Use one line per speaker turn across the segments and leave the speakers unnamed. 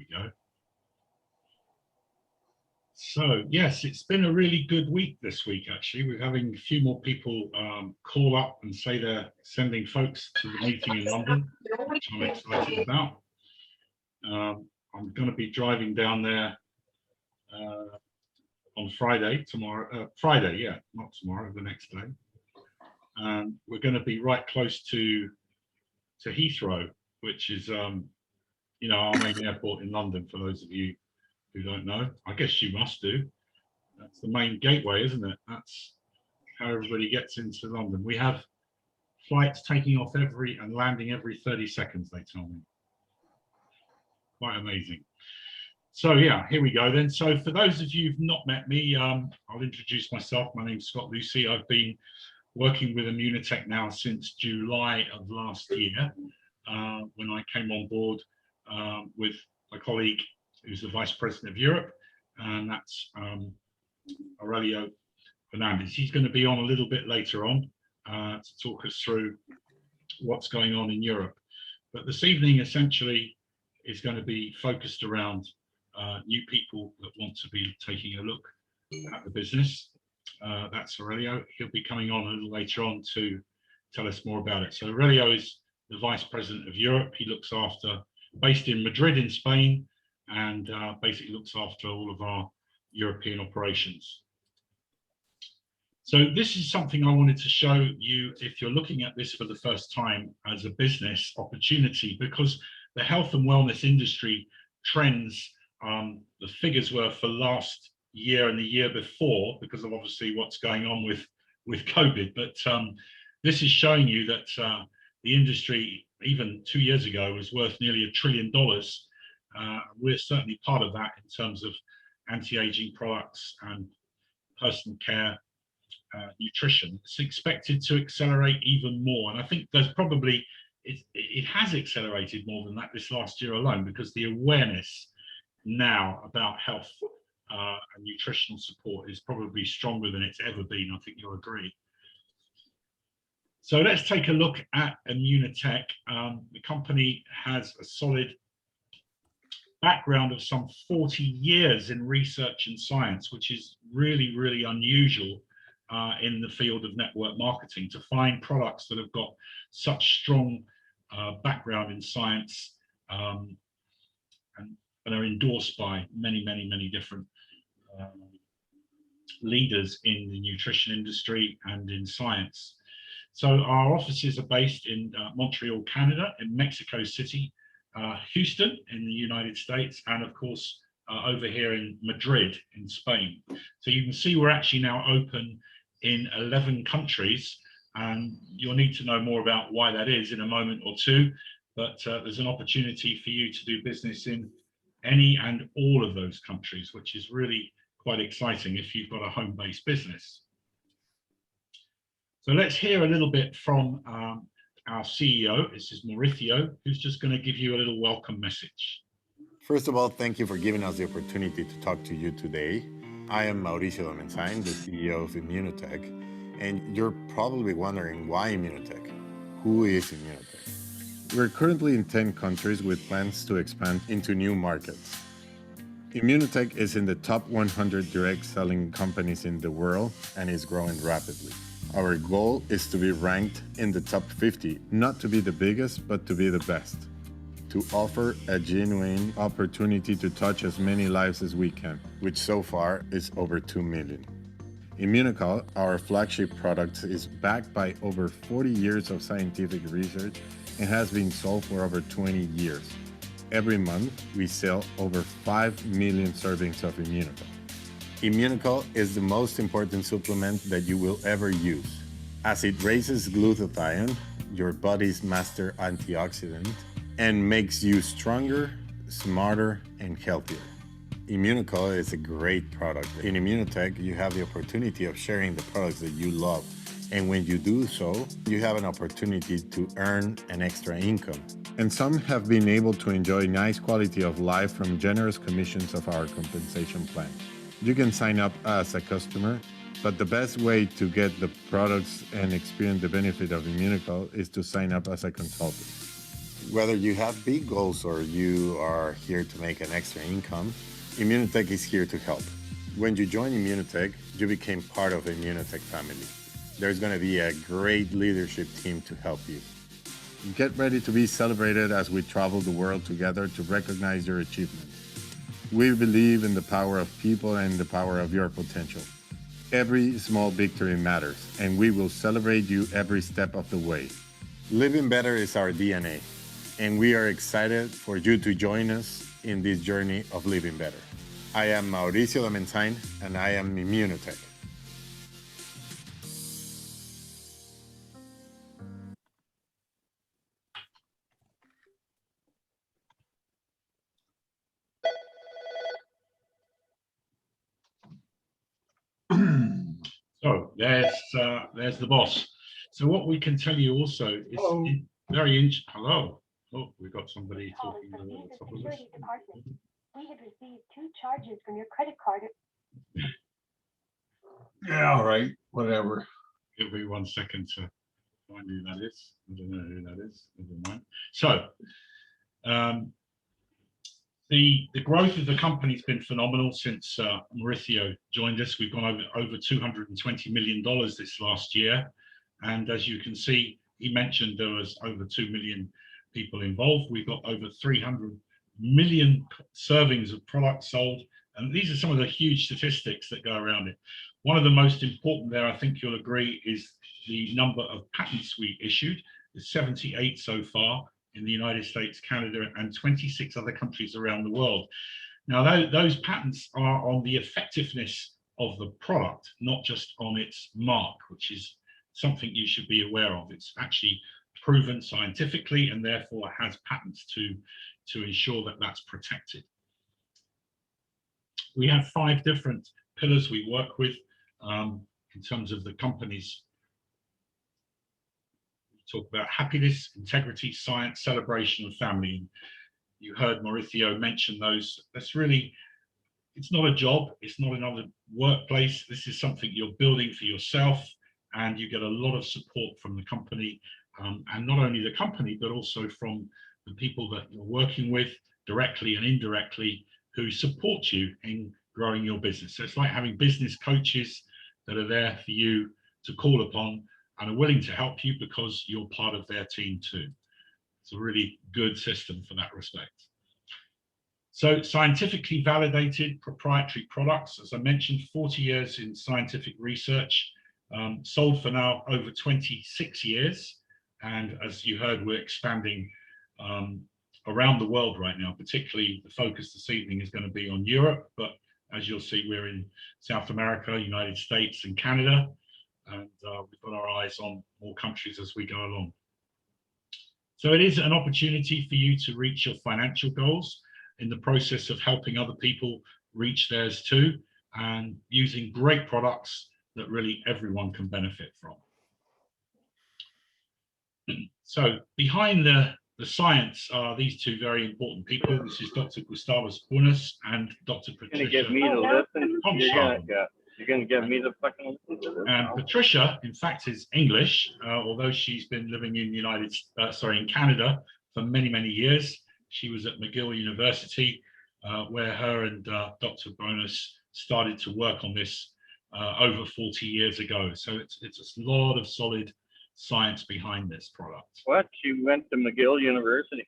we go. So yes, it's been a really good week this week, actually. We're having a few more people call up and say they're sending folks to the meeting in London, which I'm excited about. I'm going to be driving down there on Friday, not tomorrow, the next day. We're going to be right close to Heathrow, which is our main airport in London, for those of you who don't know. I guess you must do. That's the main gateway, isn't it? That's how everybody gets into London. We have flights taking off and landing every 30 seconds, they tell me. Quite amazing. So yeah, here we go then. So for those of you who've not met me, I'll introduce myself. My name's Scott Lucy. I've been working with Immunotec now since July of last year, when I came on board with my colleague who's the Vice President of Europe, and that's Aurelio Fernandez. He's going to be on a little bit later on to talk us through what's going on in Europe. But this evening essentially is going to be focused around new people that want to be taking a look at the business. That's Aurelio. He'll be coming on a little later on to tell us more about it. So Aurelio is the Vice President of Europe. He looks after, based in Madrid in Spain, and basically looks after all of our European operations. So this is something I wanted to show you if you're looking at this for the first time as a business opportunity, because the health and wellness industry trends, the figures were for last year and the year before, because of obviously what's going on with COVID, but this is showing you that the industry even 2 years ago was worth nearly $1 trillion. We're certainly part of that in terms of anti-aging products and personal care, nutrition. It's expected to accelerate even more, and I think there's probably it has accelerated more than that this last year alone, because the awareness now about health and nutritional support is probably stronger than it's ever been. I think you'll agree. So let's take a look at Immunotec. The company has a solid background of some 40 years in research and science, which is really, really unusual in the field of network marketing, to find products that have got such strong background in science and are endorsed by many, many, many different leaders in the nutrition industry and in science. So our offices are based in Montreal, Canada, in Mexico City, Houston in the United States, and of course over here in Madrid in Spain. So you can see we're actually now open in 11 countries, and you'll need to know more about why that is in a moment or two, but there's an opportunity for you to do business in any and all of those countries, which is really quite exciting if you've got a home-based business. So let's hear a little bit from our CEO. This is Mauricio, who's just going to give you a little welcome message.
First of all, thank you for giving us the opportunity to talk to you today. I am Mauricio Domenzain, the CEO of Immunotec, and you're probably wondering why Immunotec? Who is Immunotec? We're currently in 10 countries with plans to expand into new markets. Immunotec is in the top 100 direct selling companies in the world and is growing rapidly. Our goal is to be ranked in the top 50, not to be the biggest, but to be the best. To offer a genuine opportunity to touch as many lives as we can, which so far is over 2 million. Immunocal, our flagship product, is backed by over 40 years of scientific research and has been sold for over 20 years. Every month, we sell over 5 million servings of Immunocal. Immunocal is the most important supplement that you will ever use, as it raises glutathione, your body's master antioxidant, and makes you stronger, smarter, and healthier. Immunocal is a great product. In Immunotec, you have the opportunity of sharing the products that you love. And when you do so, you have an opportunity to earn an extra income. And some have been able to enjoy nice quality of life from generous commissions of our compensation plan. You can sign up as a customer, but the best way to get the products and experience the benefit of Immunocal is to sign up as a consultant. Whether you have big goals or you are here to make an extra income, Immunotech is here to help. When you join Immunotech, you became part of the Immunotech family. There's going to be a great leadership team to help you. Get ready to be celebrated as we travel the world together to recognize your achievements. We believe in the power of people and the power of your potential. Every small victory matters, and we will celebrate you every step of the way. Living better is our DNA, and we are excited for you to join us in this journey of living better. I am Mauricio Domenzain, and I am Immunotech.
So there's the boss. So what we can tell you also is hello. Oh, we've got somebody talking to the top of us.
We had received 2 charges from your credit card.
Yeah, all right, whatever.
Give me 1 second to find who that is. I don't know who that is. Never mind. So the growth of the company has been phenomenal since Mauricio joined us. We've gone over $220 million this last year. And as you can see, he mentioned there was over 2 million people involved. We've got over 300 million servings of products sold. And these are some of the huge statistics that go around it. One of the most important there, I think you'll agree, is the number of patents we issued. There's 78 so far in the United States, Canada, and 26 other countries around the world. Now, those patents are on the effectiveness of the product, not just on its mark, which is something you should be aware of. It's actually proven scientifically and therefore has patents to ensure that that's protected. We have 5 different pillars we work with in terms of the company's. We talk about happiness, integrity, science, celebration, and family. You heard Mauricio mention those. That's really, it's not a job, it's not another workplace. This is something you're building for yourself, and you get a lot of support from the company, and not only the company, but also from the people that you're working with directly and indirectly who support you in growing your business. So it's like having business coaches that are there for you to call upon and are willing to help you because you're part of their team too. It's a really good system for that respect. So scientifically validated proprietary products, as I mentioned, 40 years in scientific research, sold for now over 26 years. And as you heard, we're expanding around the world right now. Particularly the focus this evening is going to be on Europe, but as you'll see, we're in South America, United States, and Canada, and we've got our eyes on more countries as we go along. So it is an opportunity for you to reach your financial goals in the process of helping other people reach theirs too, and using great products that really everyone can benefit from. So behind the science are these 2 very important people. This is Dr. Gustavus Bunis and Dr. Patricia.
You're gonna get me to listen. You're gonna get me to fucking listen to this.
And Patricia, in fact, is English, although she's been living in in Canada for many, many years. She was at McGill University, where her and Dr. Bunis started to work on this over 40 years ago. So it's a lot of solid science behind this product.
What? She went to McGill University.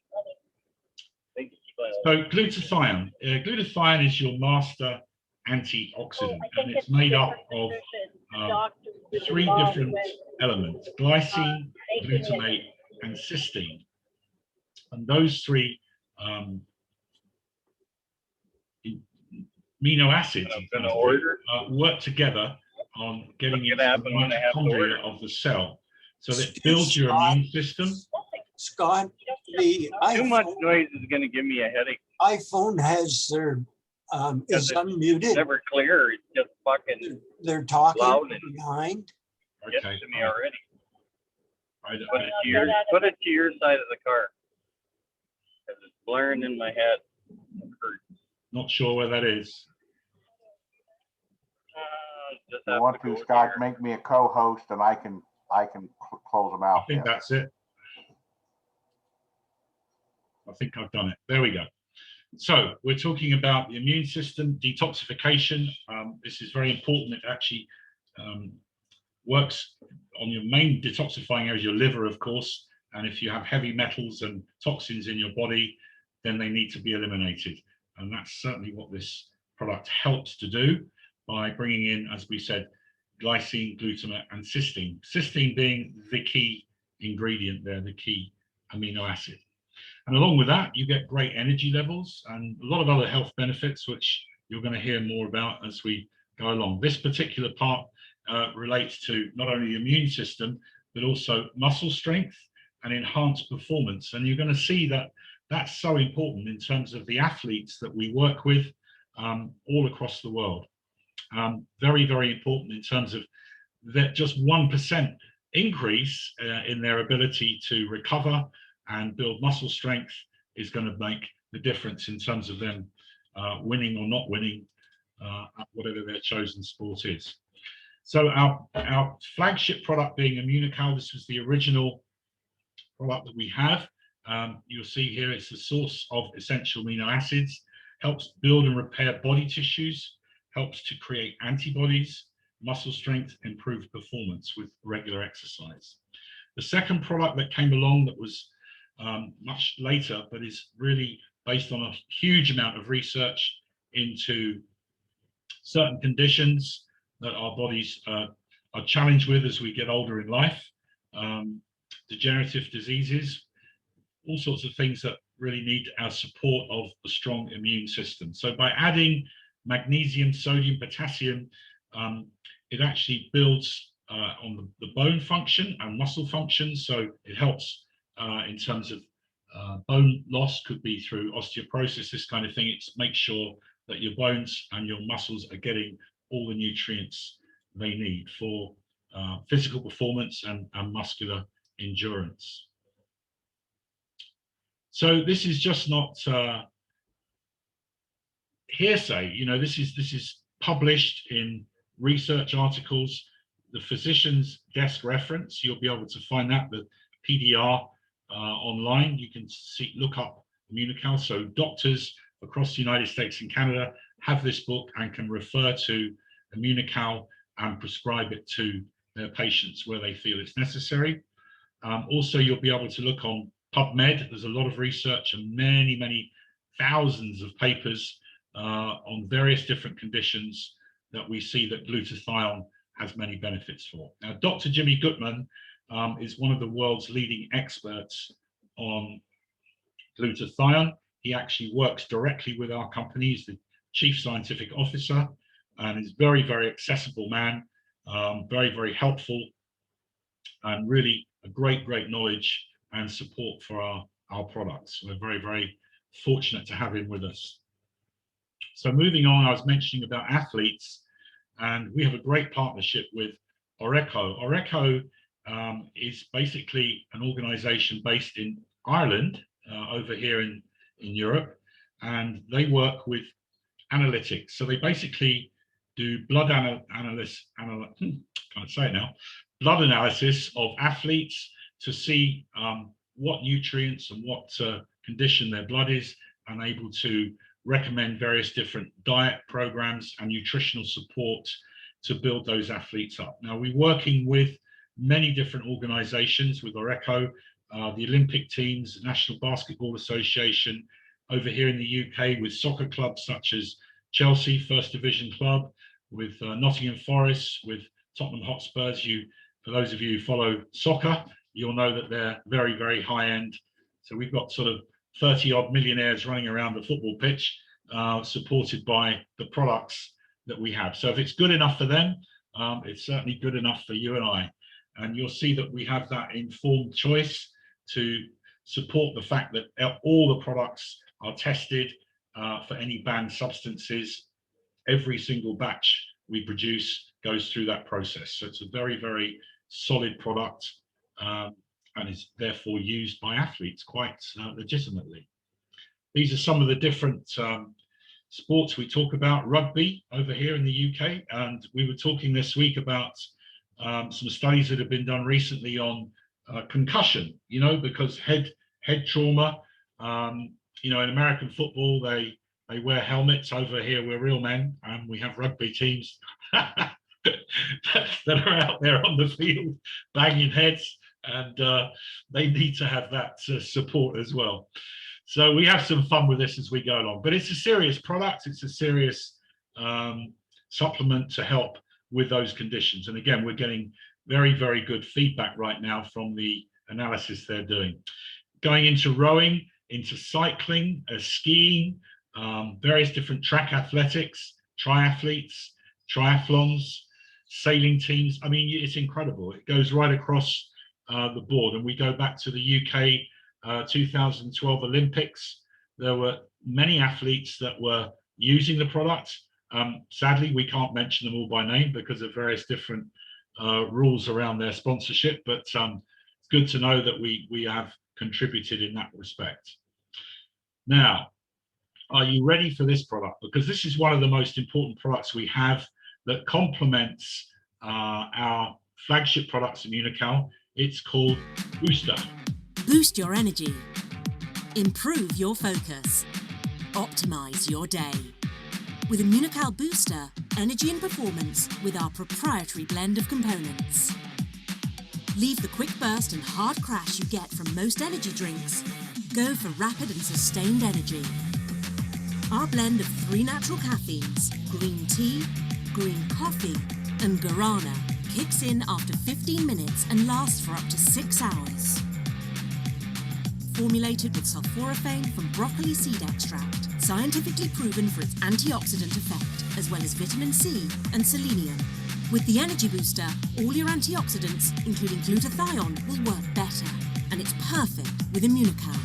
So glutathione. Glutathione is your master antioxidant, and it's made up of 3 different elements: glycine, glutamate, and cysteine. And those 3 amino acids work together on getting into the mitochondria of the cell. So that builds your immune system.
Scott, the
Too much noise is going to give me a headache.
iPhone has their is unmuted.
Never clear. It's just fucking.
They're talking
loud
behind.
Get to me already.
Put
Put it to your side of the car. Because it's blaring in my head.
Not sure where that is.
If you want to, Scott, make me a co-host and I can close them out.
I think that's it. I think I've done it. There we go. So we're talking about the immune system, detoxification. This is very important. It actually works on your main detoxifying area, your liver, of course. And if you have heavy metals and toxins in your body, then they need to be eliminated. And that's certainly what this product helps to do by bringing in, as we said, glycine, glutamate, and cysteine. Cysteine being the key ingredient there, the key amino acid. And along with that, you get great energy levels and a lot of other health benefits, which you're going to hear more about as we go along. This particular part relates to not only the immune system, but also muscle strength and enhanced performance. And you're going to see that that's so important in terms of the athletes that we work with all across the world. Very, very important in terms of that just 1% increase in their ability to recover and build muscle strength is going to make the difference in terms of them winning or not winning at whatever their chosen sport is. So our flagship product being Immunocal, this was the original product that we have. You'll see here it's the source of essential amino acids, helps build and repair body tissues, helps to create antibodies, muscle strength, improved performance with regular exercise. The second product that came along that was much later, but is really based on a huge amount of research into certain conditions that our bodies are challenged with as we get older in life, degenerative diseases, all sorts of things that really need our support of a strong immune system. So by adding magnesium, sodium, potassium, it actually builds on the bone function and muscle function. So it helps in terms of bone loss, could be through osteoporosis, this kind of thing. It makes sure that your bones and your muscles are getting all the nutrients they need for physical performance and muscular endurance. So this is just not hearsay. You know, this is published in research articles. The physician's desk reference, you'll be able to find that, the PDR online. You can look up Immunocal. So doctors across the United States and Canada have this book and can refer to Immunocal and prescribe it to their patients where they feel it's necessary. Also, you'll be able to look on PubMed. There's a lot of research and many, many thousands of papers on various different conditions that we see that glutathione has many benefits for. Now, Dr. Jimmy Gutman is one of the world's leading experts on glutathione. He actually works directly with our company. He's the chief scientific officer and is very, very accessible man, very, very helpful, and really a great, great knowledge and support for our products. We're very, very fortunate to have him with us. So moving on, I was mentioning about athletes, and we have a great partnership with Oreco. Oreco is basically an organization based in Ireland, over here in Europe, and they work with analytics. So they basically do blood analysis of athletes to see what nutrients and what condition their blood is, and able to recommend various different diet programs and nutritional support to build those athletes up. Now, we're working with many different organizations with Oreco, the Olympic teams, the National Basketball Association, over here in the UK with soccer clubs such as Chelsea, First Division Club, with Nottingham Forest, with Tottenham Hotspurs. For those of you who follow soccer, you'll know that they're very, very high end. So we've got sort of 30 odd millionaires running around the football pitch, supported by the products that we have. So if it's good enough for them, it's certainly good enough for you and I. And you'll see that we have that informed choice to support the fact that all the products are tested for any banned substances. Every single batch we produce goes through that process. So it's a very, very solid product, and is therefore used by athletes quite legitimately. These are some of the different sports we talk about. Rugby over here in the UK, and we were talking this week about some studies that have been done recently on concussion, you know, because head trauma You know, in American football, they wear helmets. Over here, we're real men, and we have rugby teams that are out there on the field banging heads, and they need to have that support as well. So we have some fun with this as we go along. But it's a serious product. It's a serious supplement to help with those conditions. And again, we're getting very, very good feedback right now from the analysis they're doing. Going into rowing, into cycling, skiing, various different track athletics, triathletes, triathlons, sailing teams. I mean, it's incredible. It goes right across the board. And we go back to the UK 2012 Olympics. There were many athletes that were using the product. Sadly, we can't mention them all by name because of various different rules around their sponsorship, but it's good to know that we have contributed in that respect. Now, are you ready for this product? Because this is one of the most important products we have that complements our flagship products in Immunocal. It's called Booster.
Boost your energy. Improve your focus. Optimize your day. With Immunocal Booster, energy and performance with our proprietary blend of components. Leave the quick burst and hard crash you get from most energy drinks. Go for rapid and sustained energy. Our blend of 3 natural caffeines, green tea, green coffee, and guarana, kicks in after 15 minutes and lasts for up to 6 hours. Formulated with sulforaphane from broccoli seed extract, scientifically proven for its antioxidant effect, as well as vitamin C and selenium. With the Energy Booster, all your antioxidants, including glutathione, will work better, and it's perfect with Immunocal.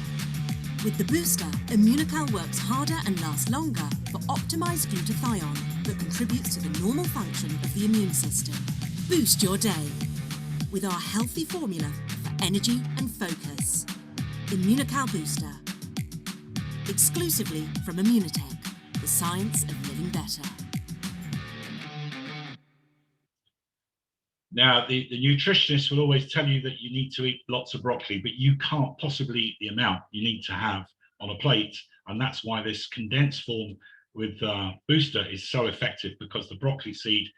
With the Booster, Immunocal works harder and lasts longer for optimized glutathione that contributes to the normal function of the immune system. Boost your day with our healthy formula for energy and focus. Immunocal Booster. Exclusively from Immunotech, the science of living better.
Now, the nutritionist will always tell you that you need to eat lots of broccoli, but you can't possibly eat the amount you need to have on a plate. And that's why this condensed form with Booster is so effective, because the broccoli seed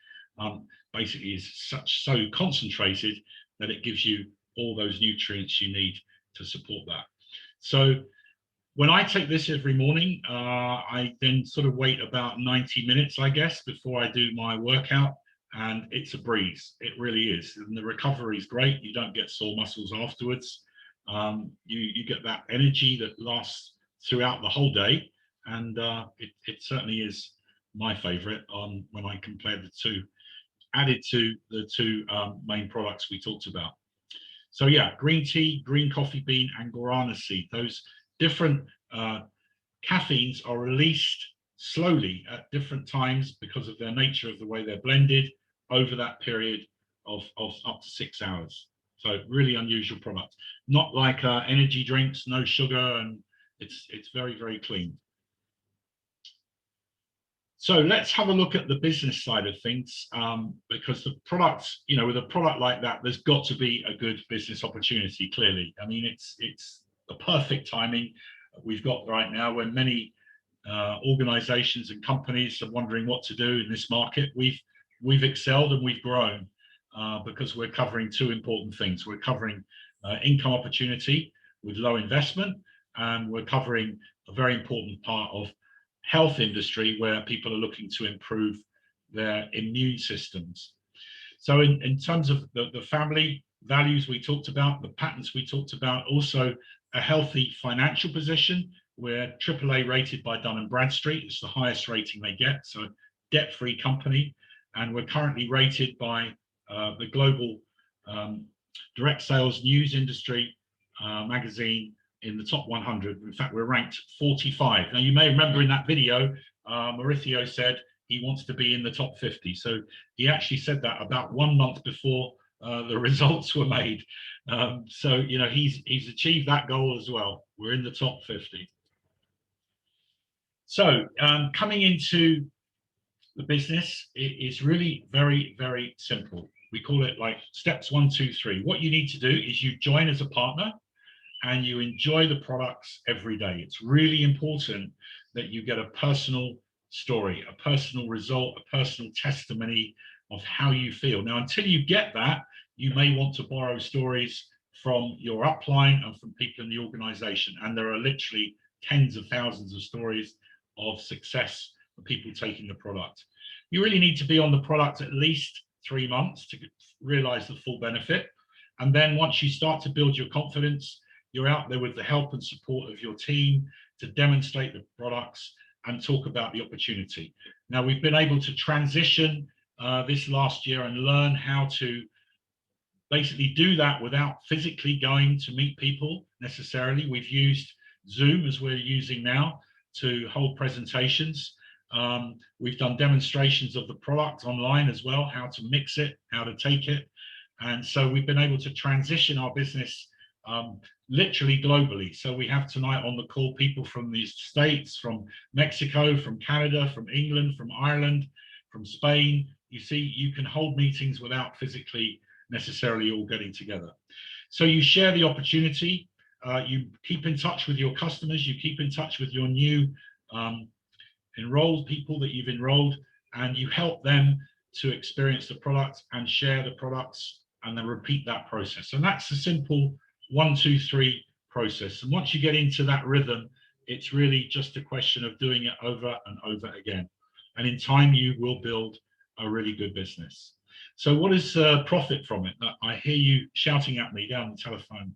basically is so concentrated that it gives you all those nutrients you need to support that. So when I take this every morning, I then sort of wait about 90 minutes, I guess, before I do my workout. And it's a breeze. It really is. And the recovery is great. You don't get sore muscles afterwards. You get that energy that lasts throughout the whole day. And it certainly is my favorite when I compare the two, added to the two main products we talked about. So yeah, green tea, green coffee bean, and guarana seed. Those different caffeines are released slowly at different times because of their nature of the way they're blended over that period of up to 6 hours. So really unusual product. Not like energy drinks, no sugar, and it's very, very clean. So let's have a look at the business side of things, because the products, you know, with a product like that, there's got to be a good business opportunity, clearly. I mean, it's the perfect timing we've got right now when many organizations and companies are wondering what to do in this market. We've excelled and we've grown because we're covering two important things. We're covering income opportunity with low investment, and we're covering a very important part of health industry where people are looking to improve their immune systems. So in terms of the family values we talked about, the patents we talked about, also a healthy financial position. We're AAA rated by Dun & Bradstreet. It's the highest rating they get, so debt-free company. And we're currently rated by the global direct sales news industry magazine in the top 100. In fact, we're ranked 45. Now, you may remember in that video, Mauricio said he wants to be in the top 50. So he actually said that about 1 month before the results were made. So, you know, he's achieved that goal as well. We're in the top 50. So coming into the business, it is really very, very simple. We call it like steps 1, 2, 3. What you need to do is you join as a partner. and you enjoy the products every day. It's really important that you get a personal story, a personal result, a personal testimony of how you feel. Now, until you get that, you may want to borrow stories from your upline and from people in the organization. And there are literally tens of thousands of stories of success for people taking the product. You really need to be on the product at least 3 months to realize the full benefit. And then once you start to build your confidence, you're out there with the help and support of your team to demonstrate the products and talk about the opportunity. Now, we've been able to transition this last year and learn how to basically do that without physically going to meet people necessarily. We've used Zoom, as we're using now, to hold presentations. We've done demonstrations of the product online as well, how to mix it, how to take it. And so we've been able to transition our business literally globally. So we have tonight on the call people from the States, from Mexico, from Canada, from England, from Ireland, from Spain. You see, you can hold meetings without physically necessarily all getting together. So you share the opportunity, you keep in touch with your customers, you keep in touch with your new enrolled people that you've enrolled, and you help them to experience the product and share the products, and then repeat that process. And that's a simple 1, 2, 3 process. And once you get into that rhythm, it's really just a question of doing it over and over again. And in time, you will build a really good business. So what is profit from it? I hear you shouting at me down the telephone.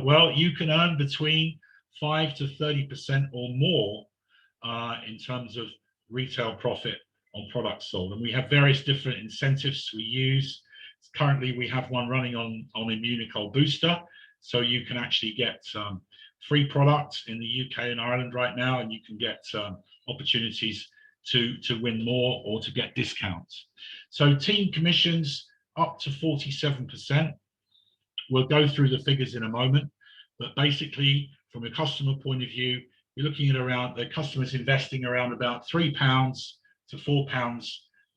Well, you can earn between 5 to 30% or more in terms of retail profit on products sold. And we have various different incentives we use. Currently, we have one running on Immunicol Booster. So you can actually get free products in the UK and Ireland right now, and you can get opportunities to win more or to get discounts. So team commissions up to 47%. We'll go through the figures in a moment, but basically from a customer point of view, you're looking at around the customers investing around about £3 to £4,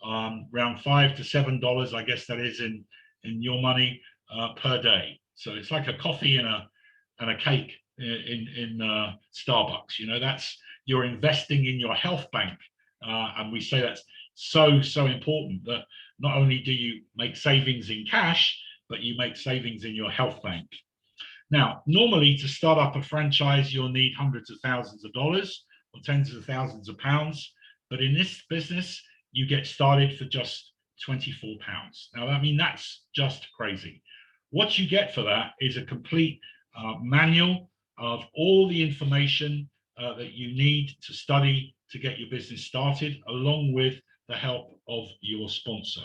around $5 to $7, I guess that is in your money per day. So it's like a coffee and a cake in Starbucks. You know, that's, you're investing in your health bank. And we say that's so important, that not only do you make savings in cash, but you make savings in your health bank. Now, normally to start up a franchise, you'll need hundreds of thousands of dollars or tens of thousands of pounds. But in this business, you get started for just £24. Now, I mean, that's just crazy. What you get for that is a complete manual of all the information that you need to study to get your business started, along with the help of your sponsor.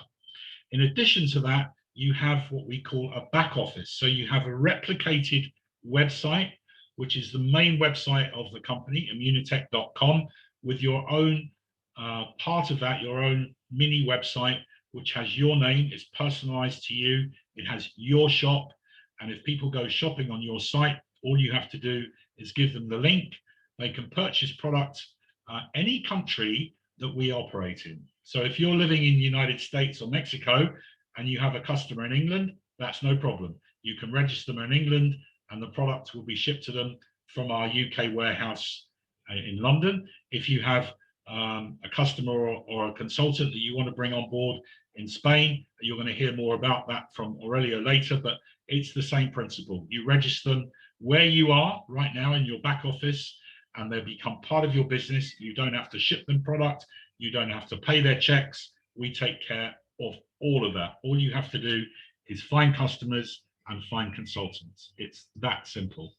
In addition to that, you have what we call a back office. So you have a replicated website, which is the main website of the company, immunotech.com, with your own part of that, your own mini website, which has your name, it's personalized to you, it has your shop. And if people go shopping on your site, all you have to do is give them the link. They can purchase products any country that we operate in. So if you're living in the United States or Mexico and you have a customer in England, that's no problem. You can register them in England and the product will be shipped to them from our UK warehouse in London. If you have a customer or a consultant that you want to bring on board in Spain, you're going to hear more about that from Aurelio later, but it's the same principle. You register them where you are right now in your back office, and they become part of your business. You don't have to ship them product. You don't have to pay their checks. We take care of all of that. All you have to do is find customers and find consultants. It's that simple.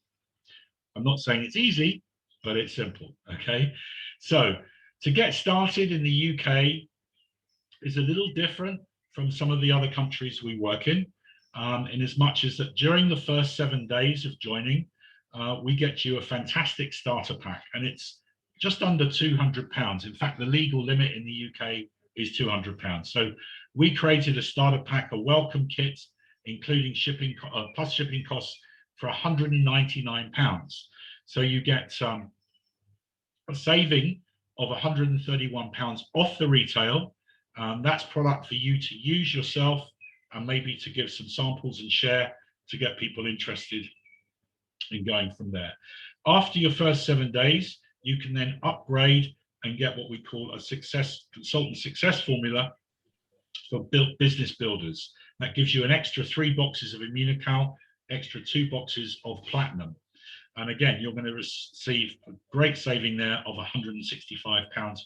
I'm not saying it's easy, but it's simple, okay? So to get started in the UK is a little different from some of the other countries we work in as much as that during the first 7 days of joining, we get you a fantastic starter pack, and it's just under £200. In fact, the legal limit in the UK is £200. So we created a starter pack, a welcome kit, including shipping plus shipping costs for £199. So you get a saving of £131 off the retail. That's product for you to use yourself and maybe to give some samples and share to get people interested and going from there. After your first 7 days, you can then upgrade and get what we call a consultant success formula for business builders. That gives you an extra 3 boxes of Immunical, extra 2 boxes of Platinum. And again, you're going to receive a great saving there of £165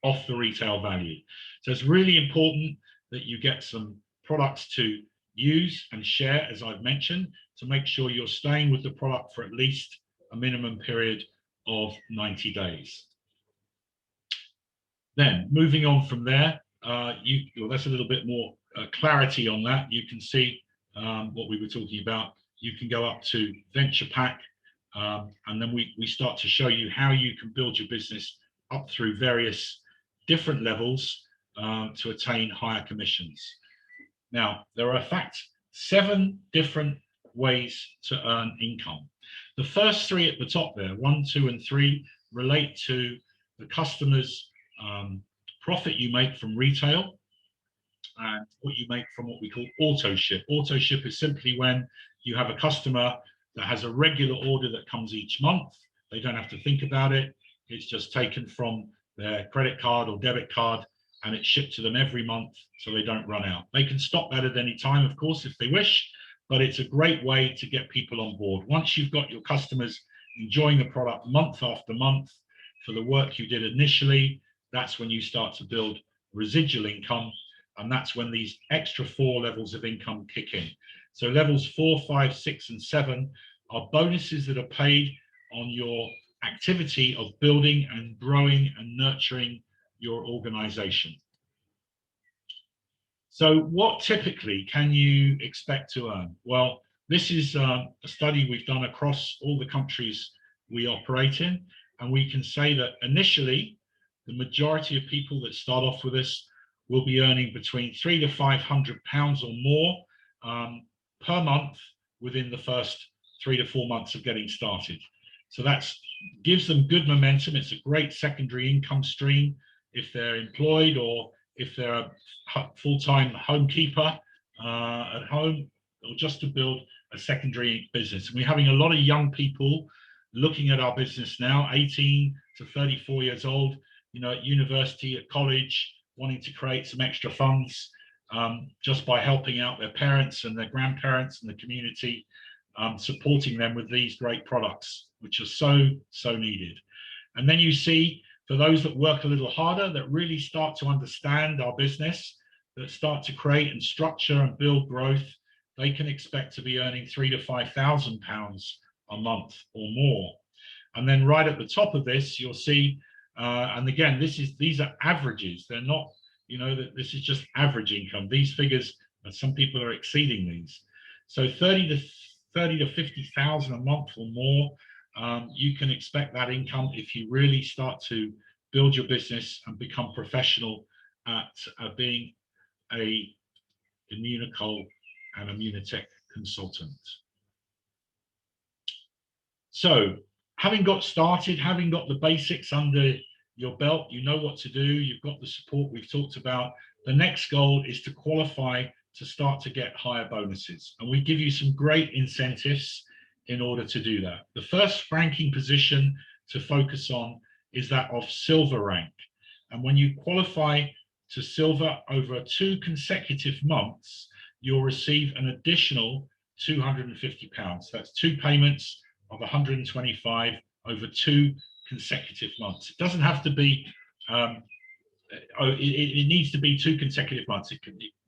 off the retail value. So it's really important that you get some products to use and share, as I've mentioned, to make sure you're staying with the product for at least a minimum period of 90 days. Then moving on from there, that's a little bit more clarity on that. You can see what we were talking about. You can go up to Venture Pack, and then we start to show you how you can build your business up through various different levels to attain higher commissions. Now, there are in fact 7 different ways to earn income. The first 3 at the top there, 1, 2, and 3, relate to the customer's profit you make from retail and what you make from what we call auto ship. Auto ship is simply when you have a customer that has a regular order that comes each month. They don't have to think about it. It's just taken from their credit card or debit card, and it's shipped to them every month so they don't run out. They can stop that at any time, of course, if they wish, but it's a great way to get people on board. Once you've got your customers enjoying the product month after month for the work you did initially, that's when you start to build residual income, and that's when these extra 4 levels of income kick in. So levels 4, 5, 6, and 7 are bonuses that are paid on your activity of building and growing and nurturing your organization. So what typically can you expect to earn? Well, this is a study we've done across all the countries we operate in, and we can say that initially the majority of people that start off with us will be earning between £300 to £500 or more per month within the first 3 to 4 months of getting started. So that gives them good momentum. It's a great secondary income stream if they're employed or if they're a full-time homekeeper at home, or just to build a secondary business. And we're having a lot of young people looking at our business now, 18 to 34 years old, at university, at college, wanting to create some extra funds just by helping out their parents and their grandparents and the community, supporting them with these great products, which are so needed. And then you see, for those that work a little harder, that really start to understand our business, that start to create and structure and build growth, they can expect to be earning £3,000 to £5,000 a month or more. And then right at the top of this, you'll see, and again, these are averages. They're not, that this is just average income. These figures, some people are exceeding these. So 30 to 50,000 a month or more. You can expect that income if you really start to build your business and become professional at being a Immunical and Immunotech consultant. So having got started, having got the basics under your belt, you know what to do, you've got the support we've talked about. The next goal is to qualify to start to get higher bonuses. And we give you some great incentives in order to do that. The first ranking position to focus on is that of silver rank. And when you qualify to silver over 2 consecutive months, you'll receive an additional £250. That's 2 payments of 125 over 2 consecutive months. It doesn't have to be, it needs to be 2 consecutive months.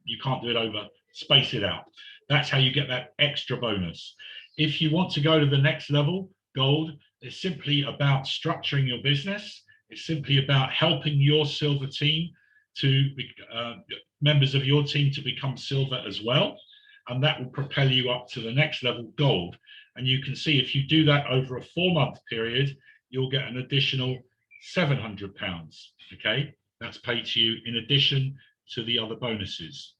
You can't do it over, space it out. That's how you get that extra bonus. If you want to go to the next level, gold, it's simply about structuring your business. It's simply about helping your silver team to members of your team to become silver as well. And that will propel you up to the next level, gold. And you can see if you do that over a 4-month period, you'll get an additional £700. Okay, that's paid to you in addition to the other bonuses.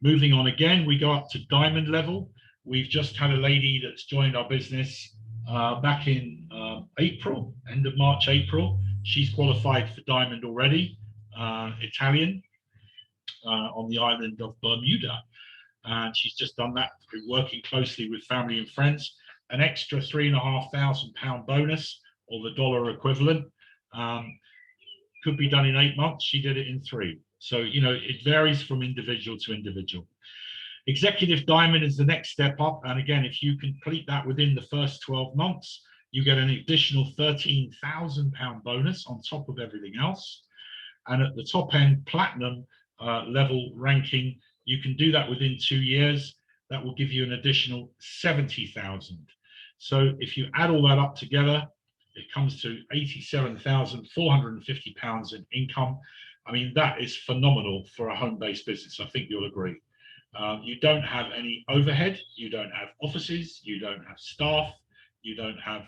Moving on again, we go up to diamond level. We've just had a lady that's joined our business back in April, end of March, April. She's qualified for diamond already, Italian, on the island of Bermuda. And she's just done that through working closely with family and friends. an extra £3,500 bonus, or the dollar equivalent. Could be done in 8 months. She did it in 3. So, you know, it varies from individual to individual. Executive Diamond is the next step up. And again, if you complete that within the first 12 months, you get an additional £13,000 bonus on top of everything else. And at the top end, Platinum level ranking, you can do that within 2 years. That will give you an additional 70,000. So if you add all that up together, it comes to £87,450 in income. I mean, that is phenomenal for a home-based business. I think you'll agree. You don't have any overhead. You don't have offices. You don't have staff. You don't have,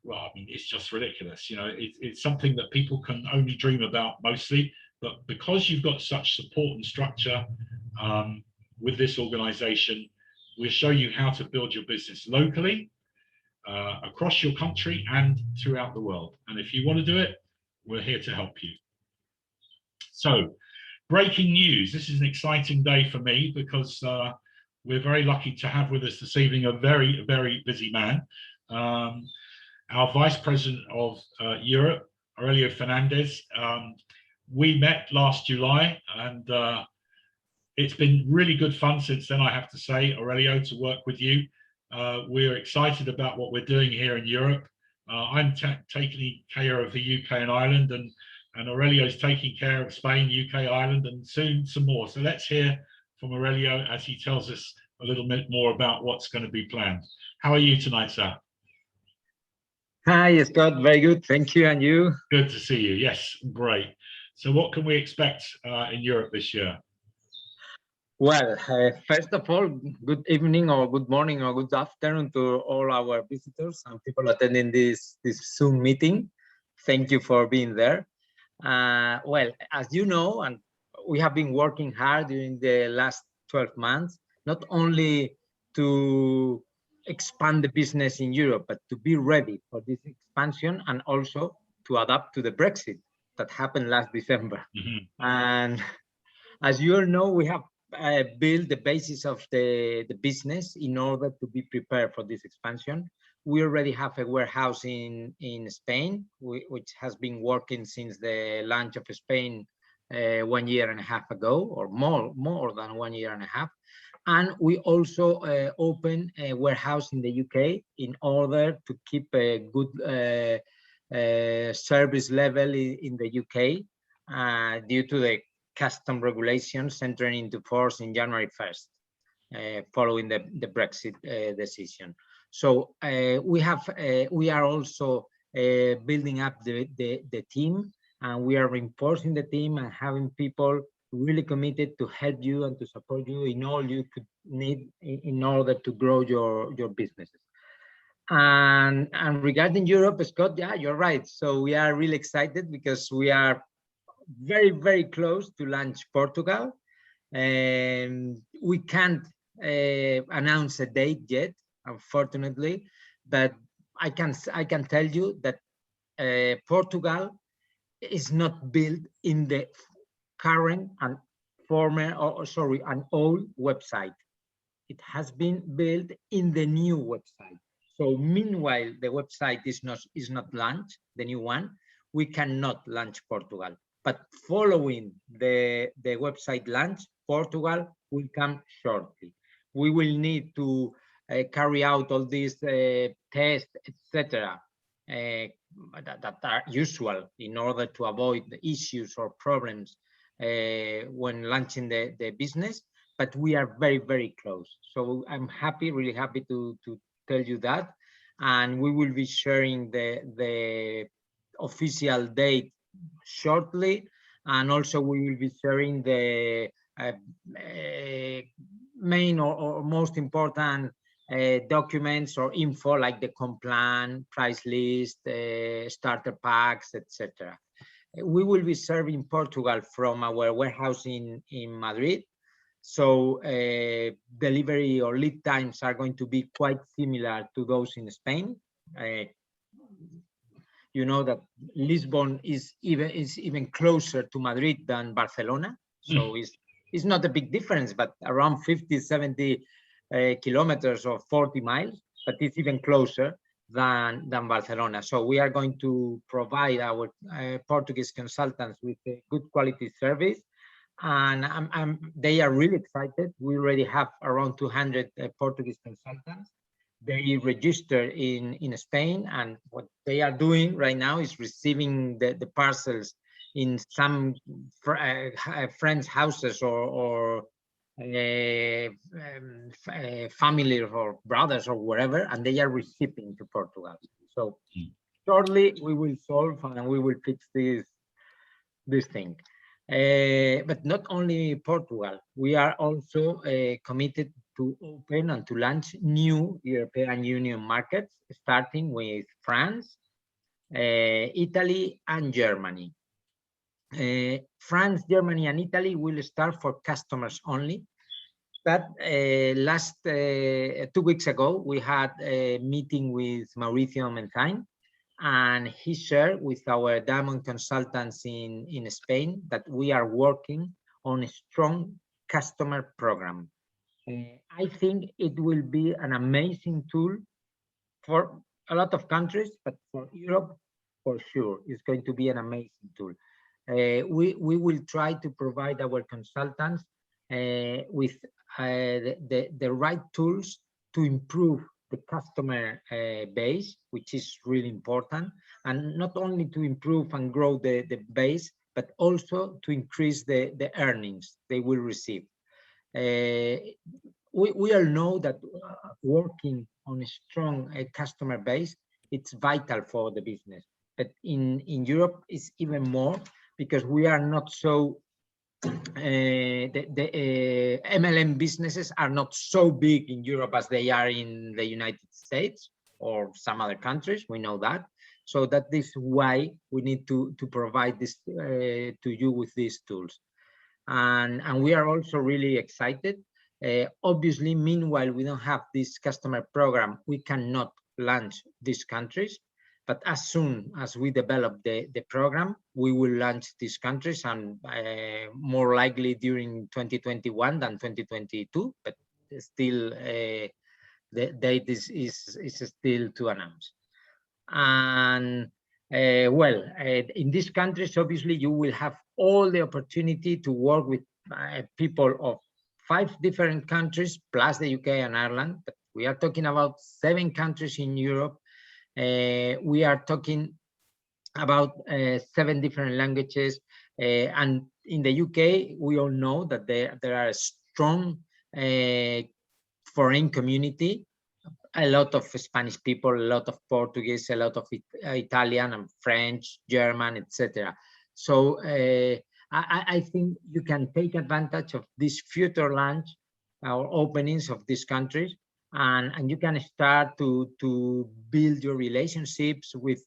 well, I mean, it's just ridiculous. You know, it's something that people can only dream about mostly. But because you've got such support and structure with this organization, we'll show you how to build your business locally, across your country and throughout the world. And if you want to do it, we're here to help you. So, breaking news. This is an exciting day for me because we're very lucky to have with us this evening a very, very busy man. Our Vice President of Europe, Aurelio Fernandez. We met last July, and it's been really good fun since then, I have to say, Aurelio, to work with you. We're excited about what we're doing here in Europe. I'm taking care of the UK and Ireland, and Aurelio's taking care of Spain, UK, Ireland, and soon some more. So let's hear from Aurelio as he tells us a little bit more about what's going to be planned. How are you tonight, sir?
Hi, Scott. Very good. Thank you. And you?
Good to see you. Yes, great. So what can we expect in Europe this year?
Well, first of all, good evening or good morning or good afternoon to all our visitors and people attending this Zoom meeting. Thank you for being there. Well, as you know, and we have been working hard during the last 12 months, not only to expand the business in Europe, but to be ready for this expansion and also to adapt to the Brexit that happened last December. Mm-hmm. And as you all know, we have built the basis of the business in order to be prepared for this expansion. We already have a warehouse in Spain, which has been working since the launch of Spain 1.5 years ago, or more than 1.5 years. And we also opened a warehouse in the UK in order to keep a good service level in the UK due to the custom regulations entering into force in January 1st, following the Brexit decision. So we are also building up the team, and we are reinforcing the team and having people really committed to help you and to support you in all you could need in order to grow your businesses. And regarding Europe, Scott, yeah, you're right. So we are really excited because we are very, very close to launch Portugal. And we can't announce a date yet, unfortunately, but I can tell you that Portugal is not built in the current and an old website. It has been built in the new website. So meanwhile, the website is not launched, the new one, we cannot launch Portugal. But following the website launch, Portugal will come shortly. We will need to carry out all these tests, etc., that are usual in order to avoid the issues or problems when launching the business. But we are very, very close. So I'm happy, really happy to tell you that. And we will be sharing the official date shortly, and also we will be sharing the main or most important documents or info like the complan, price list, starter packs, etc. We will be serving Portugal from our warehouse in Madrid. So delivery or lead times are going to be quite similar to those in Spain. You know that Lisbon is even closer to Madrid than Barcelona. So it's not a big difference, but around 50, 70 kilometers or 40 miles. but it's even closer than Barcelona. So we are going to provide our Portuguese consultants with a good quality service, and they are really excited. We already have around 200 Portuguese consultants. They registered in Spain, and what they are doing right now is receiving the parcels in some friends' houses or family or brothers or wherever, and they are receiving to Portugal. So shortly we will solve and we will fix this thing. But not only Portugal, we are also committed to open and to launch new European Union markets, starting with France, Italy, and Germany. France, Germany, and Italy will start for customers only. But last 2 weeks ago, we had a meeting with Mauricio Menzain, and he shared with our diamond consultants in Spain that we are working on a strong customer program. I think it will be an amazing tool for a lot of countries, but for Europe, for sure, it's going to be an amazing tool. We will try to provide our consultants with the right tools to improve the customer base, which is really important, and not only to improve and grow the base, but also to increase the earnings they will receive. We all know that working on a strong customer base, it's vital for the business. But in Europe, it's even more, because we are not so, the MLM businesses are not so big in Europe as they are in the United States or some other countries, we know that. So that is why we need to provide this to you with these tools. And we are also really excited. Obviously, meanwhile, we don't have this customer program, we cannot launch these countries. But as soon as we develop the program, we will launch these countries, and more likely during 2021 than 2022. But still, the date is still to announce. And well, in these countries, obviously, you will have all the opportunity to work with people of 5 different countries, plus the UK and Ireland. But we are talking about 7 countries in Europe. We are talking about 7 different languages, and in the UK, we all know that there are a strong foreign community, a lot of Spanish people, a lot of Portuguese, a lot of Italian and French, German, etc. So I think you can take advantage of this future launch or openings of these countries. And you can start to build your relationships with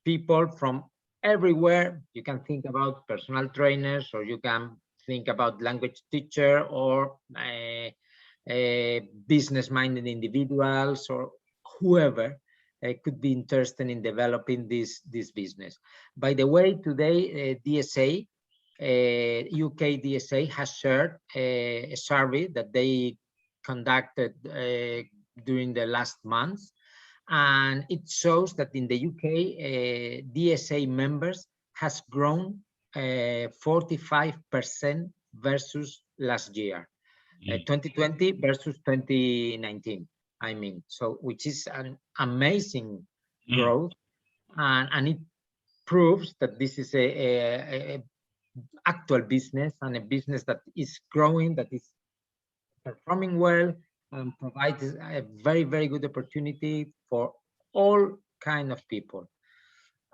people from everywhere. You can think about personal trainers, or you can think about language teacher, or business-minded individuals, or whoever could be interested in developing this business. By the way, today DSA, UK DSA has shared a survey that they conducted during the last months, and it shows that in the UK, DSA members has grown 45% versus last year, 2020 versus 2019. I mean, so which is an amazing growth, and it proves that this is a actual business, and a business that is growing, that is performing well, and provides a very, very good opportunity for all kind of people.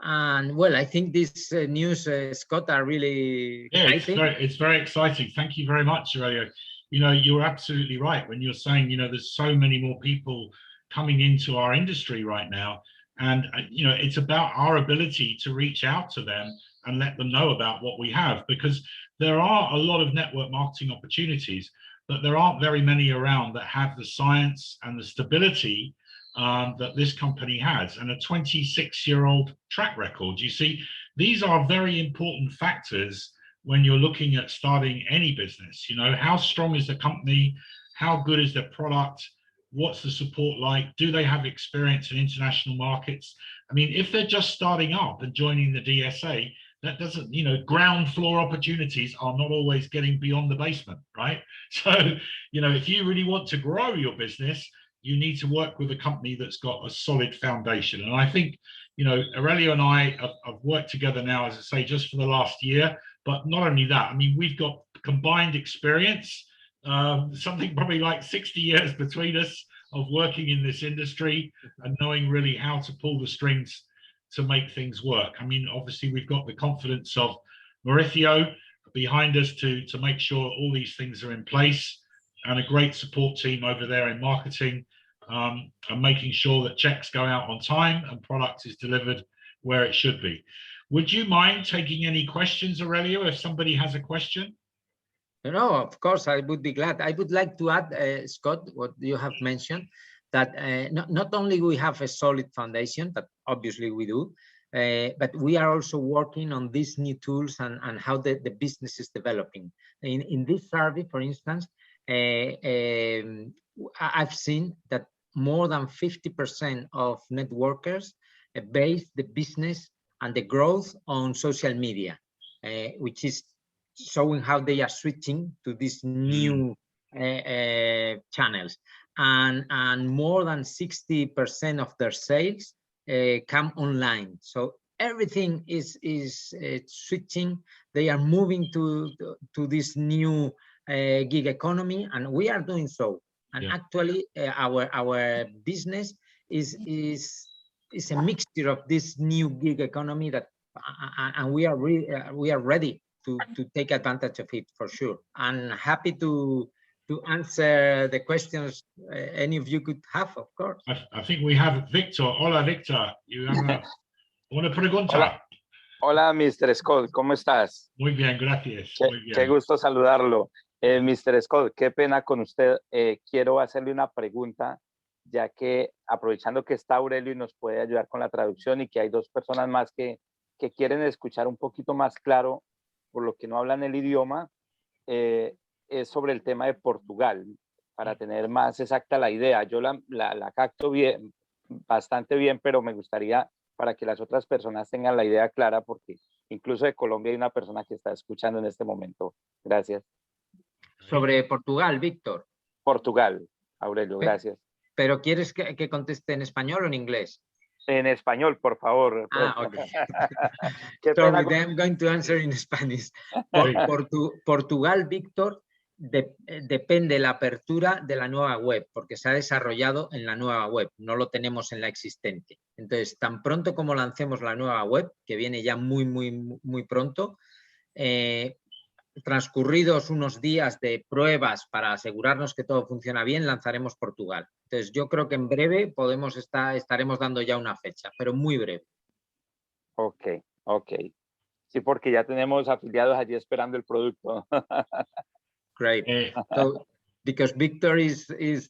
And well, I think this news, Scott, are really exciting.
It's very exciting. Thank you very much, Aurelio. You know, you're absolutely right when you're saying, you know, there's so many more people coming into our industry right now, and you know, it's about our ability to reach out to them and let them know about what we have, because there are a lot of network marketing opportunities, but there aren't very many around that have the science and the stability that this company has, and a 26-year-old track record. You see, these are very important factors when you're looking at starting any business. You know, how strong is the company? How good is the product? What's the support like? Do they have experience in international markets? I mean, if they're just starting up and joining the DSA, that doesn't, you know, ground floor opportunities are not always getting beyond the basement, right? So, you know, if you really want to grow your business, you need to work with a company that's got a solid foundation. And I think, you know, Aurelio and I have worked together now, as I say, just for the last year. But not only that, I mean, we've got combined experience, something probably like 60 years between us of working in this industry and knowing really how to pull the strings to make things work. I mean, obviously, we've got the confidence of Mauricio behind us to make sure all these things are in place, and a great support team over there in marketing, and making sure that checks go out on time and product is delivered where it should be. Would you mind taking any questions, Aurelio, if somebody has a question?
No, of course, I would be glad. I would like to add, Scott, what you have mentioned, that not only we have a solid foundation, that obviously we do, but we are also working on these new tools and how the business is developing. In this survey, for instance, I've seen that more than 50% of networkers base the business and the growth on social media, which is showing how they are switching to these new channels. And more than 60% of their sales come online. So everything is switching. They are moving to this new gig economy, and we are doing so. And actually, our business is a mixture of this new gig economy that, and we are ready to take advantage of it for sure. And happy to answer the questions any of you could have, of course.
I think we have Victor. Hola, Victor. You have una pregunta.
Hola. Hola, Mr. Scott, ¿cómo estás?
Muy bien, gracias. Muy bien.
Qué gusto saludarlo. Mr. Scott, qué pena con usted. Quiero hacerle una pregunta, ya que aprovechando que está Aurelio y nos puede ayudar con la traducción, y que hay dos personas más que quieren escuchar un poquito más claro, por lo que no hablan el idioma, es sobre el tema de Portugal, para tener más exacta la idea. Yo la capto bien, bastante bien, pero me gustaría para que las otras personas tengan la idea clara, porque incluso de Colombia hay una persona que está escuchando en este momento. Gracias.
Sobre Portugal, Víctor.
Portugal, Aurelio, gracias.
¿Pero quieres que conteste en español o en inglés?
En español, por favor.
Okay. Sorry, then I'm going to answer in Spanish. Portugal, Víctor, depende la apertura de la nueva web, porque se ha desarrollado en la nueva web, no lo tenemos en la existente. Entonces, tan pronto como lancemos la nueva web, que viene ya muy pronto, transcurridos unos días de pruebas para asegurarnos que todo funciona bien, lanzaremos Portugal. Entonces, yo creo que en breve estaremos dando ya una fecha, pero muy breve.
Ok. Sí, porque ya tenemos afiliados allí esperando el producto.
Great. So, because Victor is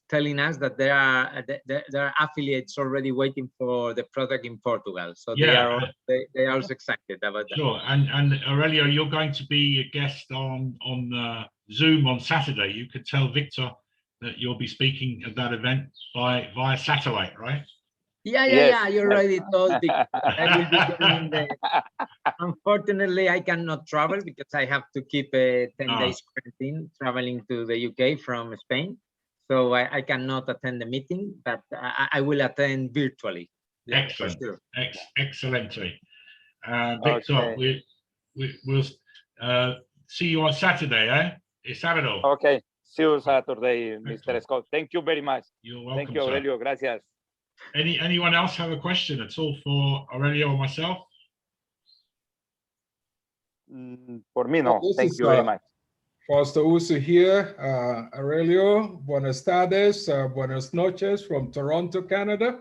telling us that there are affiliates already waiting for the product in Portugal. So they are also excited about that.
Sure. And Aurelio, you're going to be a guest on Zoom on Saturday. You could tell Victor that you'll be speaking at that event via satellite, right?
Yeah, you already told me. I will be doing unfortunately, I cannot travel because I have to keep a 10 days quarantine traveling to the UK from Spain. So I cannot attend the meeting, but I will attend virtually.
Excellent.
Sure.
Excellently. Victor, we'll see you on Saturday, eh? It's Saturday.
Okay. See you Saturday, Mr. Scott. Thank you very much.
You're welcome.
Thank you, Aurelio.
Sir.
Gracias.
Anyone else have a question at all for Aurelio or myself?
For me, no. Thank you very much.
Fausto Uso here. Aurelio, buenas tardes, buenas noches from Toronto, Canada.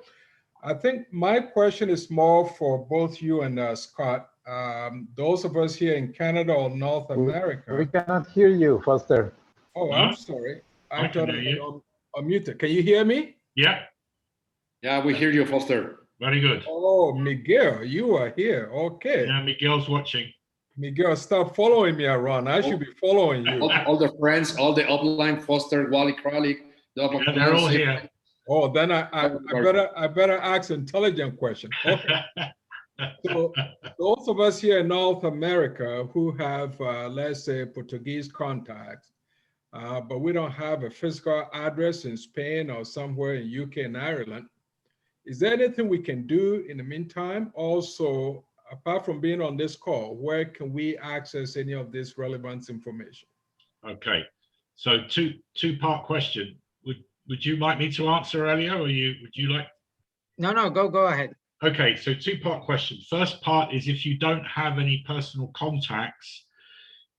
I think my question is more for both you and Scott. Those of us here in Canada or North America.
We cannot hear you, Foster.
Oh, I'm sorry. I thought I unmuted. Can you hear me?
Yeah.
Yeah, we hear you, Foster.
Very good.
Oh, Miguel, you are here. Okay.
Yeah, Miguel's watching.
Miguel, stop following me around. I should be following you.
All the friends, all the upline, Foster, Wally Kralik.
They're all here.
Oh, then I better ask intelligent question. Okay. So those of us here in North America who have, let's say, Portuguese contacts, but we don't have a physical address in Spain or somewhere in UK and Ireland, is there anything we can do in the meantime? Also, apart from being on this call, where can we access any of this relevant information?
Okay, so two-part question. Would you like me to answer earlier, or would you like?
No, go ahead.
Okay, so two-part question. First part is if you don't have any personal contacts,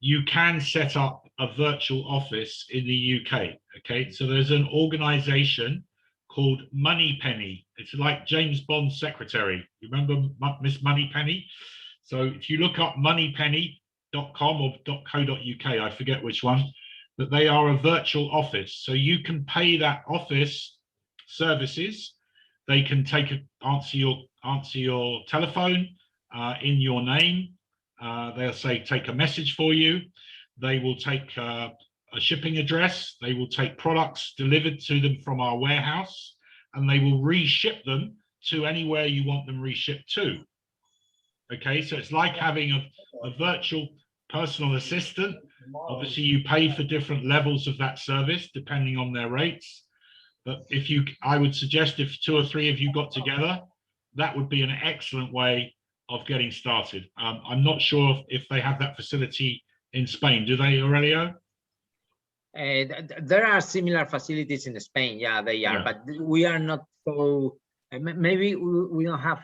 you can set up a virtual office in the UK. Okay, so there's an organization called Moneypenny. It's like James Bond's secretary. You remember Miss Moneypenny? So if you look up moneypenny.com or .co.uk, I forget which one, but they are a virtual office. So you can pay that office services. They can answer your telephone in your name. They'll say take a message for you. They will take a shipping address. They will take products delivered to them from our warehouse, and they will reship them to anywhere you want them reshipped to. Okay, so it's like having a virtual personal assistant. Obviously, you pay for different levels of that service depending on their rates. But I would suggest if 2 or 3 of you got together, that would be an excellent way of getting started. I'm not sure if they have that facility in Spain. Do they, Aurelio?
There are similar facilities in Spain. Yeah, they are, but we are not so. Maybe we don't have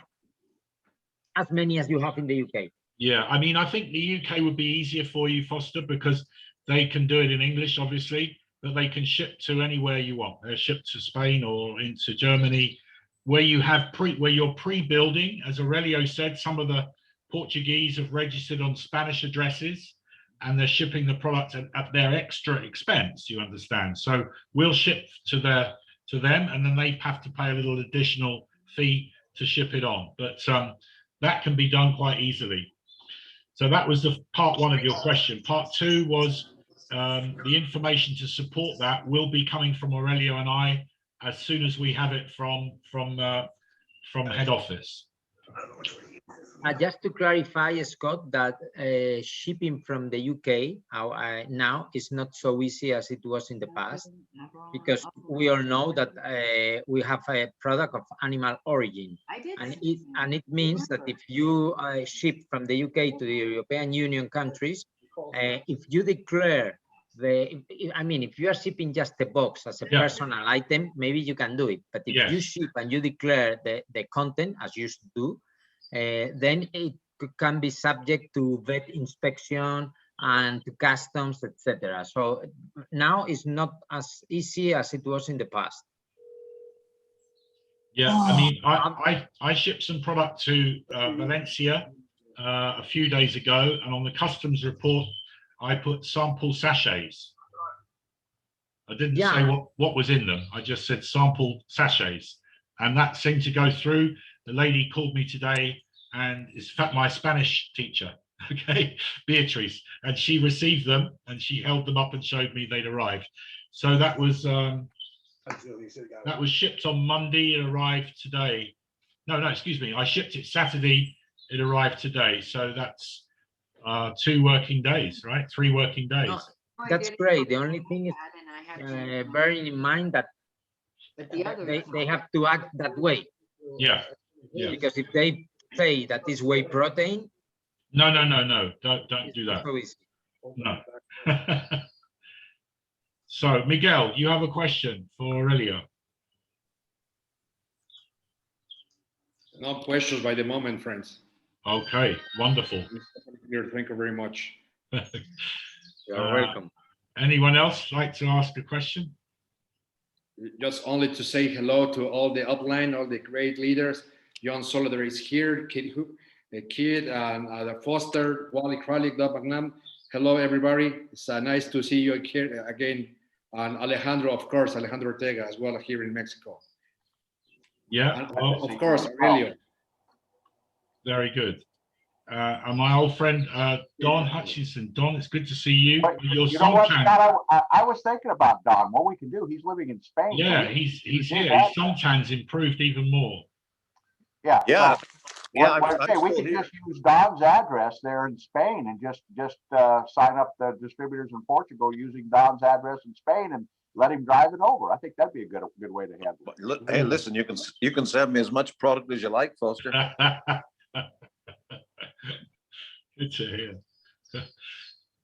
as many as you have in the UK.
Yeah, I mean, I think the UK would be easier for you, Foster, because they can do it in English, obviously, but they can ship to anywhere you want. They're shipped to Spain or into Germany, where you have where you're pre-building. As Aurelio said, some of the Portuguese have registered on Spanish addresses, and they're shipping the product at their extra expense. You understand? So we'll ship to them, and then they have to pay a little additional fee to ship it on. But that can be done quite easily. So that was the part 1 of your question. Part 2 was the information to support that will be coming from Aurelio and I as soon as we have it from head office.
Just to clarify, Scott, that shipping from the UK now is not so easy as it was in the past, because we all know that we have a product of animal origin, and it means that if you ship from the UK to the European Union countries, if you declare if you are shipping just a box as a personal item, maybe you can do it. But if you ship and you declare the content as you do, then it can be subject to vet inspection and to customs, etc. So now it's not as easy as it was in the past.
Yeah, I mean, I shipped some product to Valencia a few days ago, and on the customs report, I put sample sachets. I didn't say what was in them. I just said sample sachets, and that seemed to go through. The lady called me today, and it's my Spanish teacher, okay, Beatrice, and she received them and she held them up and showed me they'd arrived. So that was shipped on Monday. It arrived today. No, excuse me. I shipped it Saturday. It arrived today. So that's 2 working days, right? 3 working days.
No, that's great. The only thing is bearing in mind that they have to act that way.
Yeah.
Because if they say that is whey protein.
No. Don't do that. No. So Miguel, you have a question for Aurelio?
No questions by the moment, friends.
Okay, wonderful.
Thank you very much.
You're welcome.
Anyone else like to ask a question?
Just only to say hello to all the upline, all the great leaders. John Solider is here, Kid and Foster, Wally Kralik, Doug McNam. Hello, everybody. It's nice to see you here again. And Alejandro, of course, Alejandro Ortega as well here in Mexico.
Yeah,
and of course, Aurelio.
Very good. and my old friend Don Hutchinson. Don, it's good to see you.
But
Your
you know what,
suntan-
Scott, I was thinking about Don, what we can do, he's living in Spain.
yeah,
so
he's
did
here.
that.
His suntan's improved even more.
Yeah.
Yeah.
so
Yeah,
what
I'm
I say, we
still
could
here.
just use Don's address there in Spain and just sign up the distributors in Portugal using Don's address in Spain and let him drive it over. I think that'd be a good way to handle it.
But hey, listen, you can send me as much product as you like, Foster.
Good to hear.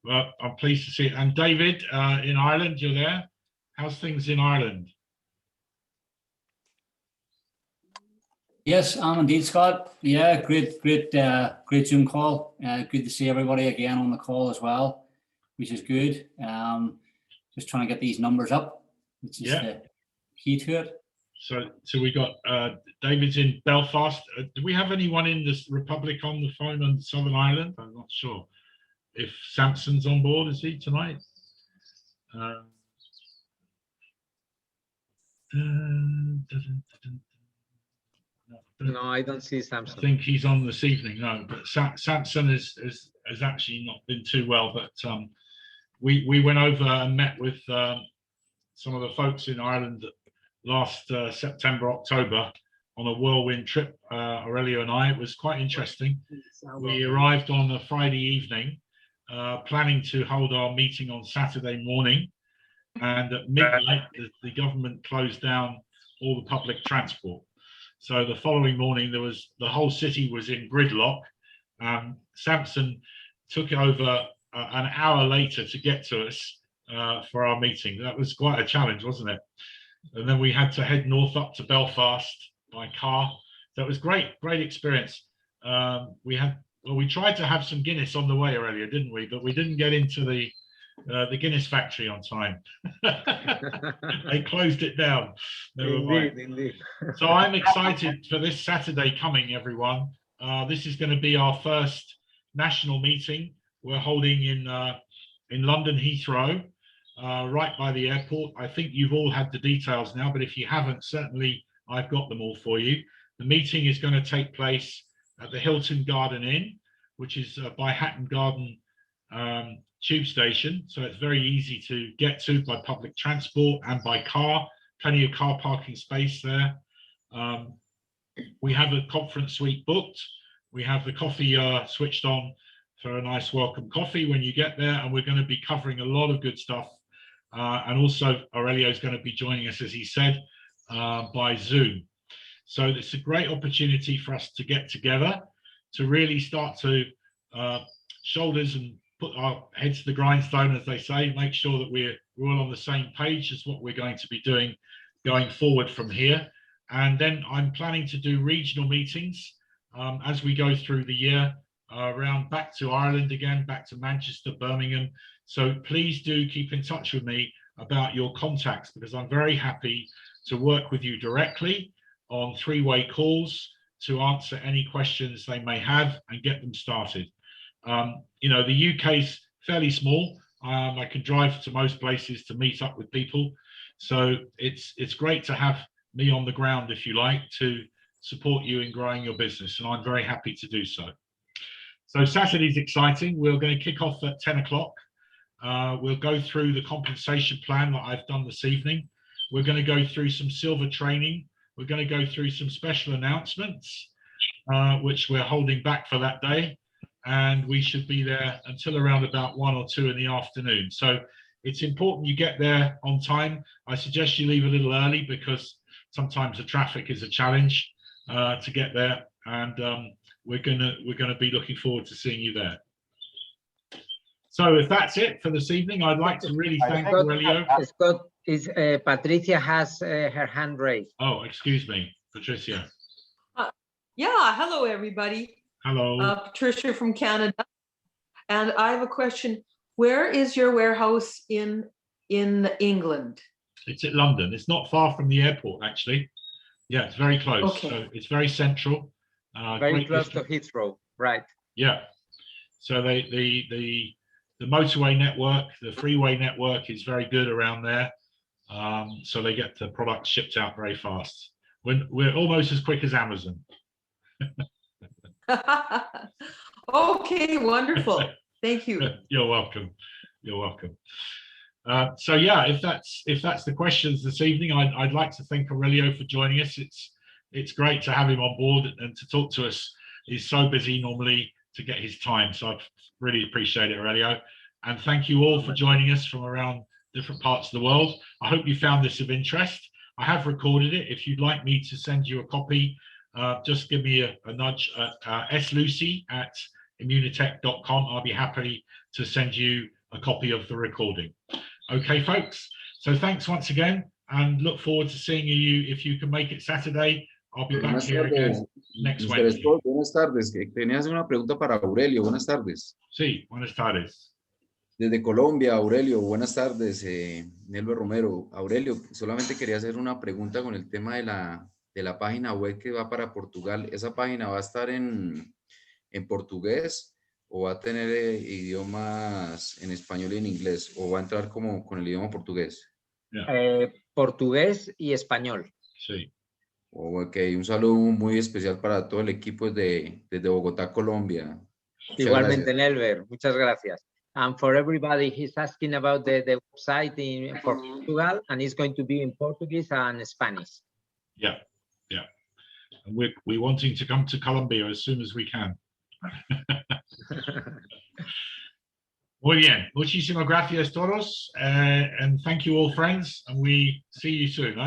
Well, I'm pleased to see it. And David, in Ireland, you're there. How's things in Ireland?
Yes, I'm indeed, Scott. Yeah, great Zoom call. Good to see everybody again on the call as well, which is good. Just trying to get these numbers up, which is the key to it.
So we got David's in Belfast. Do we have anyone in this Republic on the phone on Southern Ireland? I'm not sure if Samson's on board. Is he tonight?
No, I don't see
I
Samson.
think he's on this evening. No, but Samson has actually not been too well. But we went over and met with some of the folks in Ireland last September, October on a whirlwind trip. Aurelio and I. It was quite interesting. We arrived on a Friday evening, planning to hold our meeting on Saturday morning, and at midnight the government closed down all the public transport. So the following morning, the whole city was in gridlock. Samson took over an hour later to get to us for our meeting. That was quite a challenge, wasn't it? And then we had to head north up to Belfast by car. So it was great experience. We tried to have some Guinness on the way earlier, didn't we? But we didn't get into the Guinness factory on time. They closed it down.
Indeed.
So I'm excited for this Saturday coming, everyone. This is going to be our first national meeting. We're holding in London Heathrow, right by the airport. I think you've all had the details now, but if you haven't, certainly I've got them all for you. The meeting is going to take place at the Hilton Garden Inn, which is by Hatton Garden tube station. So it's very easy to get to by public transport and by car. Plenty of car parking space there. We have a conference suite booked. We have the coffee switched on for a nice welcome coffee when you get there, and we're going to be covering a lot of good stuff. And also Aurelio is going to be joining us, as he said, by Zoom. So it's a great opportunity for us to get together, to really start to shoulders and put our heads to the grindstone, as they say, make sure that we're all on the same page as what we're going to be doing going forward from here. And then I'm planning to do regional meetings as we go through the year, around back to Ireland again, back to Manchester, Birmingham. So please do keep in touch with me about your contacts, because I'm very happy to work with you directly on three-way calls to answer any questions they may have and get them started. You know, the UK's fairly small. I can drive to most places to meet up with people. So it's great to have me on the ground, if you like, to support you in growing your business. And I'm very happy to do so. So Saturday's exciting. We're going to kick off at 10 o'clock. We'll go through the compensation plan that I've done this evening. We're going to go through some silver training. We're going to go through some special announcements, which we're holding back for that day. And we should be there until around about 1 or 2 in the afternoon. So it's important you get there on time. I suggest you leave a little early, because sometimes the traffic is a challenge to get there. And we're gonna be looking forward to seeing you there. So if that's it for this evening, I'd like to really thank Aurelio.
Scott, Patricia has her hand raised.
Oh, excuse me, Patricia.
Yeah, hello everybody.
Hello.
Patricia from Canada. And I have a question. Where is your warehouse in England?
It's at London. It's not far from the airport, actually. Yeah, it's very close.
Okay.
So it's very central.
Very close to Heathrow, right?
Yeah. So the motorway network, the freeway network is very good around there. So they get the products shipped out very fast. We're almost as quick as Amazon.
Okay, wonderful. Thank you.
You're welcome. You're welcome. So yeah, if that's the questions this evening, I'd like to thank Aurelio for joining us. It's great to have him on board and to talk to us. He's so busy normally to get his time, so I really appreciate it, Aurelio. And thank you all for joining us from around different parts of the world. I hope you found this of interest. I have recorded it. If you'd like me to send you a copy, just give me a nudge at slucy@immunotech.com. I'll be happy to send you a copy of the recording. Okay, folks. So thanks once again, and look forward to seeing you if you can make it Saturday. I'll be back
Buenas
here again
tardes,
next
Mr.
Wednesday.
Scott, buenas tardes. Tenías una pregunta para Aurelio. Buenas tardes.
Sí, buenas tardes.
Desde Colombia, Aurelio, buenas tardes. Nelva Romero. Aurelio, solamente quería hacer una pregunta con el tema de la página web que va para Portugal. ¿Esa página va a estar en portugués o va a tener idiomas en español y en inglés? ¿O va a entrar como con el idioma portugués?
Portugués y español.
Sí.
Ok, un saludo muy especial para todo el equipo desde Bogotá, Colombia. Muchas
Igualmente,
gracias.
Nelver, muchas gracias. And for everybody, he's asking about the website for Portugal, and it's going to be in Portuguese and Spanish.
Yeah, yeah. And we're wanting to come to Colombia as soon as we can. Muy bien. Muchísimas gracias todos. And thank you all, friends. And we see you soon.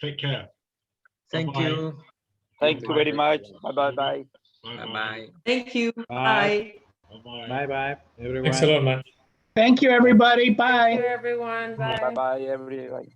Take care.
Thank
Bye-bye.
you.
Thank you very much. Bye-bye.
Bye-bye.
Thank you. Bye.
Bye-bye, everyone.
Thanks a lot, man.
Thank you, everybody. Bye.
everyone. Bye.
Bye-bye, everybody.